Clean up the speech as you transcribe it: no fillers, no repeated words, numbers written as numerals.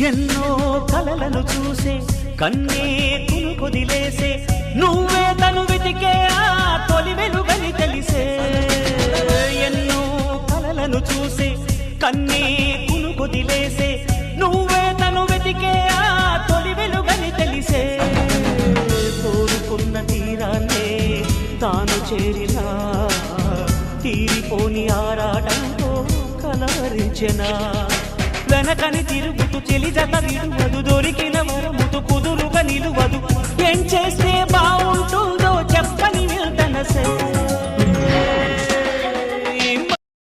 ఎన్నో కలలను చూసే కన్నే కొదిలేసే నువ్వే తను వెతికే ఆ తొలి వెలుగని తెలిసే ఎన్నో కలలను చూసే కన్నే కొదిలేసే నువ్వే తను వెతికే ఆ తొలి వెలుగని తెలిసే కోరుకున్న తీరాన్నే తాను చేరినా తీరిపోని ఆరాటంతో కలవరించెనా వెనకని తిరుగుతూ చెలి జత విడువదు దొరికిన వరముతు కుదురుగా నిలువదు ఏం చేస్తే బాగుంటుందో చెప్పని నిల్తనసే